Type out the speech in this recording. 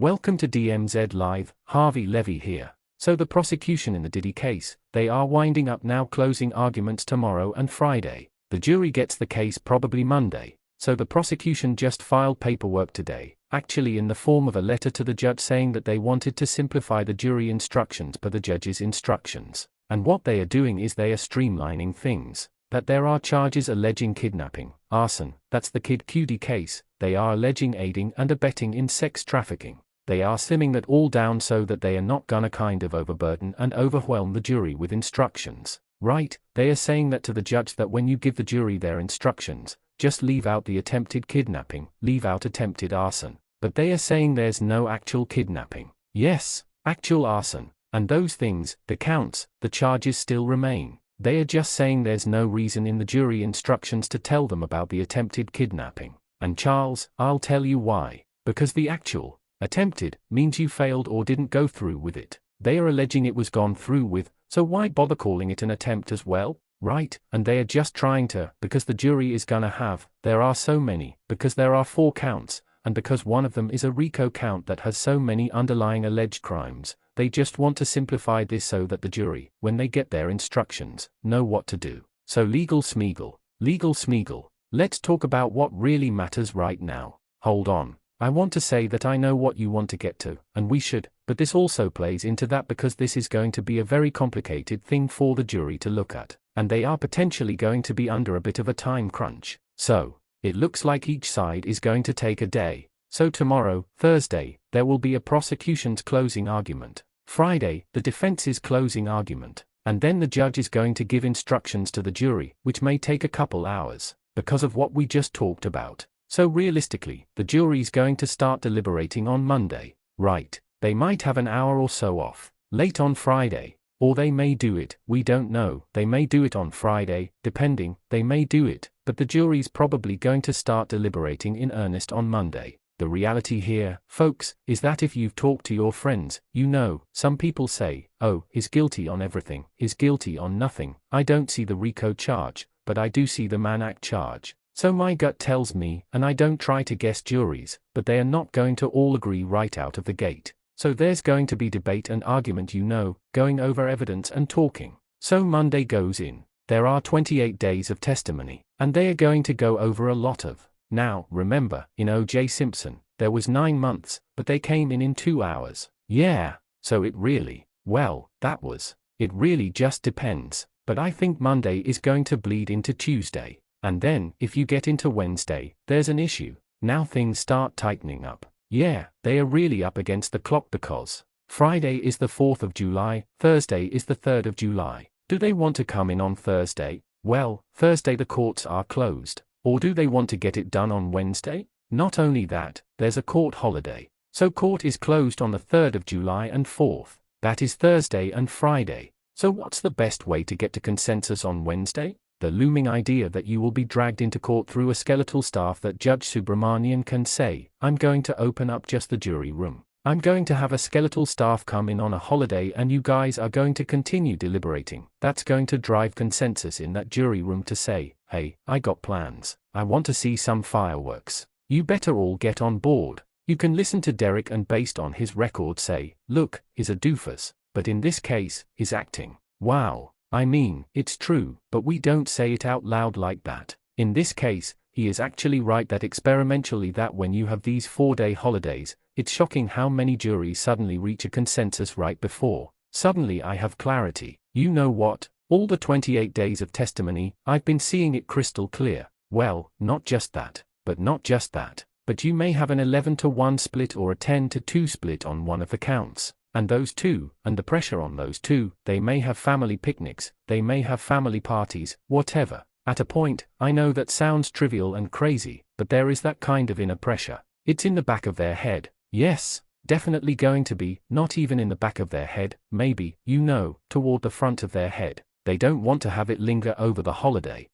Welcome to DMZ Live, Harvey Levy here. So the prosecution in the Diddy case, they are winding up now, closing arguments tomorrow and Friday. The jury gets the case probably Monday. So the prosecution just filed paperwork today, actually in the form of a letter to the judge saying that they wanted to simplify the jury instructions per the judge's instructions. And what they are doing is they are streamlining things. That there are charges alleging kidnapping, arson, that's the Kid Cudi case, they are alleging aiding and abetting in sex trafficking. They are slimming that all down so that they are not gonna kind of overburden and overwhelm the jury with instructions, right? They are saying that to the judge that when you give the jury their instructions, just leave out the attempted kidnapping, leave out attempted arson. But they are saying there's no actual kidnapping. Yes, actual arson. And those things, the counts, the charges still remain. They are just saying there's no reason in the jury instructions to tell them about the attempted kidnapping. And Charles, I'll tell you why. Because the actual, attempted, means you failed or didn't go through with it. They are alleging it was gone through with, so why bother calling it an attempt as well? Right? And they are just trying to, because the jury is gonna have, there are so many, because there are 4 counts, and because one of them is a RICO count that has so many underlying alleged crimes, they just want to simplify this so that the jury, when they get their instructions, know what to do. So legal Smeagol, let's talk about what really matters right now. Hold on. I want to say that I know what you want to get to, and we should, but this also plays into that because this is going to be a very complicated thing for the jury to look at, and they are potentially going to be under a bit of a time crunch. So, it looks like each side is going to take a day. So tomorrow, Thursday, there will be a prosecution's closing argument. Friday, the defense's closing argument. And then the judge is going to give instructions to the jury, which may take a couple hours, because of what we just talked about. So realistically, the jury's going to start deliberating on Monday, right? They might have an hour or so off, late on Friday. Or they may do it, we don't know, they may do it on Friday, depending, they may do it, but the jury's probably going to start deliberating in earnest on Monday. The reality here, folks, is that if you've talked to your friends, you know, some people say, oh, he's guilty on everything, he's guilty on nothing. I don't see the RICO charge, but I do see the Mann Act charge. So my gut tells me, and I don't try to guess juries, but they are not going to all agree right out of the gate. So there's going to be debate and argument, you know, going over evidence and talking. So Monday goes in. There are 28 days of testimony, and they are going to go over a lot of. Now, remember, in O.J. Simpson, there was 9 months, but they came in 2 hours. Yeah, so it really just depends. But I think Monday is going to bleed into Tuesday. And then, if you get into Wednesday, there's an issue. Now things start tightening up. Yeah, they are really up against the clock because Friday is the 4th of July, Thursday is the 3rd of July. Do they want to come in on Thursday? Well, Thursday the courts are closed. Or do they want to get it done on Wednesday? Not only that, there's a court holiday. So court is closed on the 3rd of July and 4th. That is Thursday and Friday. So what's the best way to get to consensus on Wednesday? The looming idea that you will be dragged into court through a skeletal staff that Judge Subramanian can say, I'm going to open up just the jury room. I'm going to have a skeletal staff come in on a holiday and you guys are going to continue deliberating. That's going to drive consensus in that jury room to say, hey, I got plans. I want to see some fireworks. You better all get on board. You can listen to Derek and based on his record say, look, he's a doofus. But in this case, he's acting. Wow. I mean, it's true, but we don't say it out loud like that. In this case, he is actually right that experimentally that when you have these 4-day holidays, it's shocking how many juries suddenly reach a consensus right before. Suddenly I have clarity. You know what? All the 28 days of testimony, I've been seeing it crystal clear. Well, not just that, but you may have an 11-to-1 split or a 10-to-2 split on one of the counts. And those two, and the pressure on those two, they may have family picnics, they may have family parties, whatever. At a point, I know that sounds trivial and crazy, but there is that kind of inner pressure. It's in the back of their head. Yes, definitely going to be, not even in the back of their head, maybe, you know, toward the front of their head. They don't want to have it linger over the holiday.